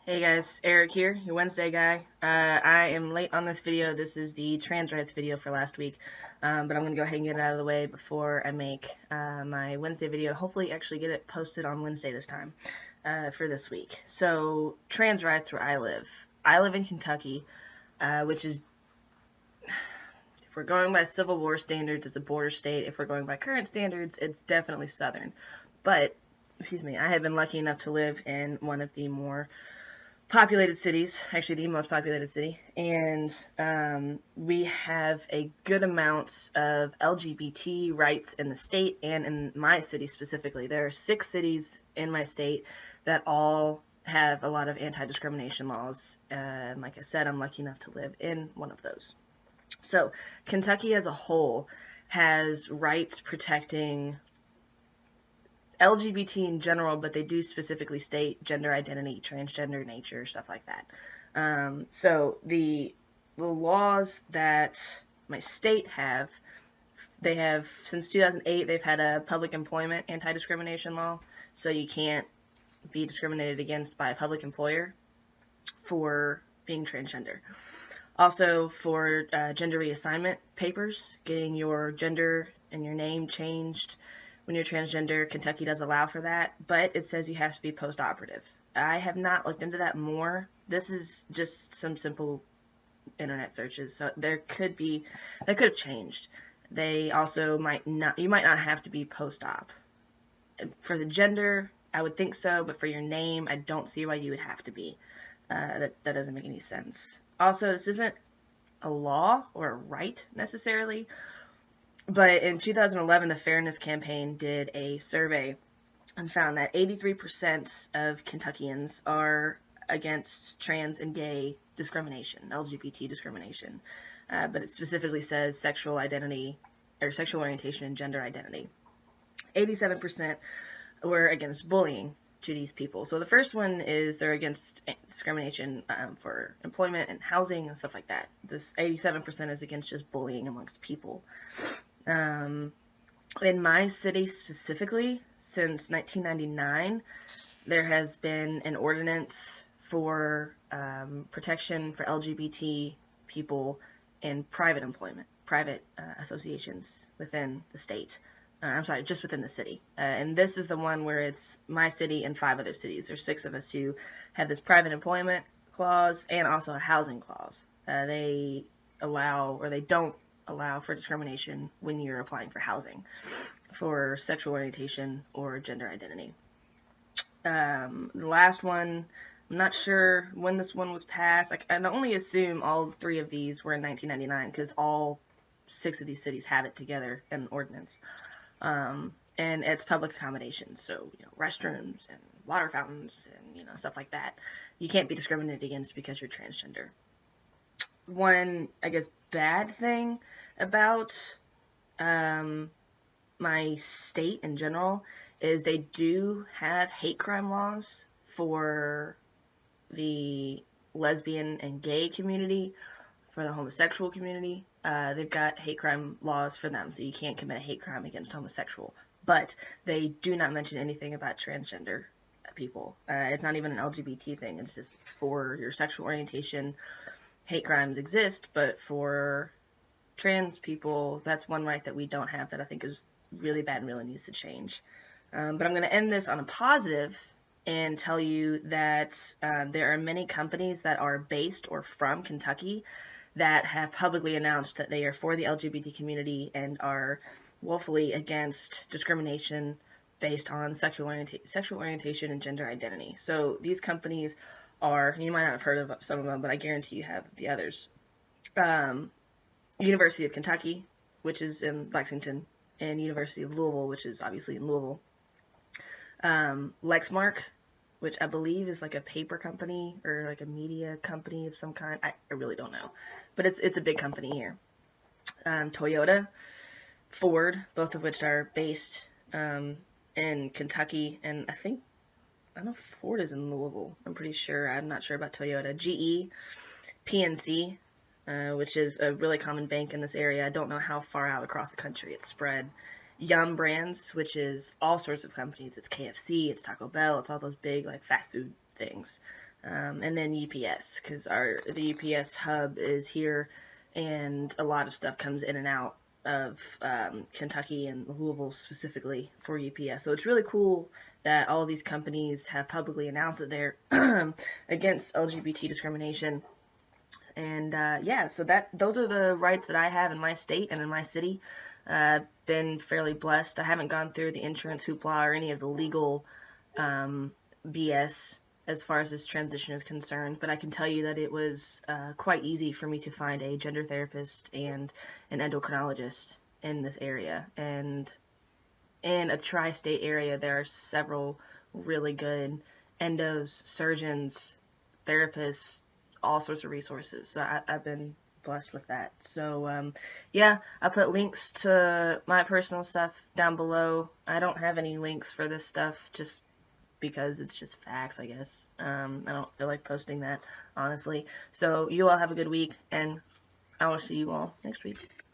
Hey guys, Eric here, your Wednesday guy. I am late on this video. This is the trans rights video for last week, but I'm going to go ahead and get it out of the way before I make my Wednesday video. Hopefully actually get it posted on Wednesday this time for this week. So, trans rights where I live. I live in Kentucky, which is, if we're going by Civil War standards, it's a border state. If we're going by current standards, it's definitely southern. But, excuse me, I have been lucky enough to live in one of the more populated cities, actually the most populated city, and we have a good amount of LGBT rights in the state and in my city specifically. There are 6 cities in my state that all have a lot of anti-discrimination laws, and like I said, I'm lucky enough to live in one of those. So Kentucky as a whole has rights protecting LGBT in general, but they do specifically state gender identity, transgender nature, stuff like that. So the laws that my state they have since 2008. They've had a public employment anti-discrimination law, so you can't be discriminated against by a public employer for being transgender. Also, for gender reassignment papers, getting your gender and your name changed when you're transgender, Kentucky does allow for that, but it says you have to be post-operative. I have not looked into that more. This is just some simple internet searches, so that could have changed. They also you might not have to be post-op. For the gender, I would think so, but for your name, I don't see why you would have to be. That doesn't make any sense. Also, this isn't a law or a right necessarily, but in 2011, the Fairness Campaign did a survey and found that 83% of Kentuckians are against trans and gay discrimination, LGBT discrimination. But it specifically says sexual identity or sexual orientation and gender identity. 87% were against bullying to these people. So the first one is they're against discrimination for employment and housing and stuff like that. This 87% is against just bullying amongst people. In my city specifically, since 1999, there has been an ordinance for protection for LGBT people in private employment, private associations within the state. I'm sorry, just within the city. And this is the one where it's my city and 5 other cities. There's 6 of us who have this private employment clause and also a housing clause. They allow, or they don't allow for discrimination when you're applying for housing for sexual orientation or gender identity. The last one, I'm not sure when this one was passed. I can only assume all 3 of these were in 1999 because all 6 of these cities have it together in an ordinance. And it's public accommodations, so restrooms and water fountains and stuff like that. You can't be discriminated against because you're transgender. One, I guess, bad thing about my state in general is they do have hate crime laws for the lesbian and gay community, for the homosexual community. They've got hate crime laws for them, so you can't commit a hate crime against homosexual. But they do not mention anything about transgender people. It's not even an LGBT thing. It's just for your sexual orientation. Hate crimes exist, but for trans people, that's one right that we don't have that I think is really bad and really needs to change. But I'm going to end this on a positive and tell you that there are many companies that are based or from Kentucky that have publicly announced that they are for the LGBT community and are woefully against discrimination based on sexual orientation and gender identity. So these companies are, you might not have heard of some of them, but I guarantee you have the others. University of Kentucky, which is in Lexington, and University of Louisville, which is obviously in Louisville. Lexmark, which I believe is like a paper company or like a media company of some kind. I really don't know, but it's a big company here. Toyota, Ford, both of which are based in Kentucky, and I know Ford is in Louisville. I'm pretty sure. I'm not sure about Toyota. GE, PNC, which is a really common bank in this area. I don't know how far out across the country it's spread. Yum Brands, which is all sorts of companies. It's KFC, it's Taco Bell, it's all those big like fast food things. and then UPS, because the UPS hub is here, and a lot of stuff comes in and out of Kentucky and Louisville specifically for UPS. So it's really cool that all of these companies have publicly announced that they're against LGBT discrimination. And yeah, so those are the rights that I have in my state and in my city. I've been fairly blessed. I haven't gone through the insurance hoopla or any of the legal BS as far as this transition is concerned, but I can tell you that it was quite easy for me to find a gender therapist and an endocrinologist in this area. And in a tri-state area, there are several really good endos, surgeons, therapists, all sorts of resources. So I've been blessed with that. So yeah, I put links to my personal stuff down below. I don't have any links for this stuff just because it's just facts, I guess. I don't feel like posting that, honestly. So you all have a good week, and I will see you all next week.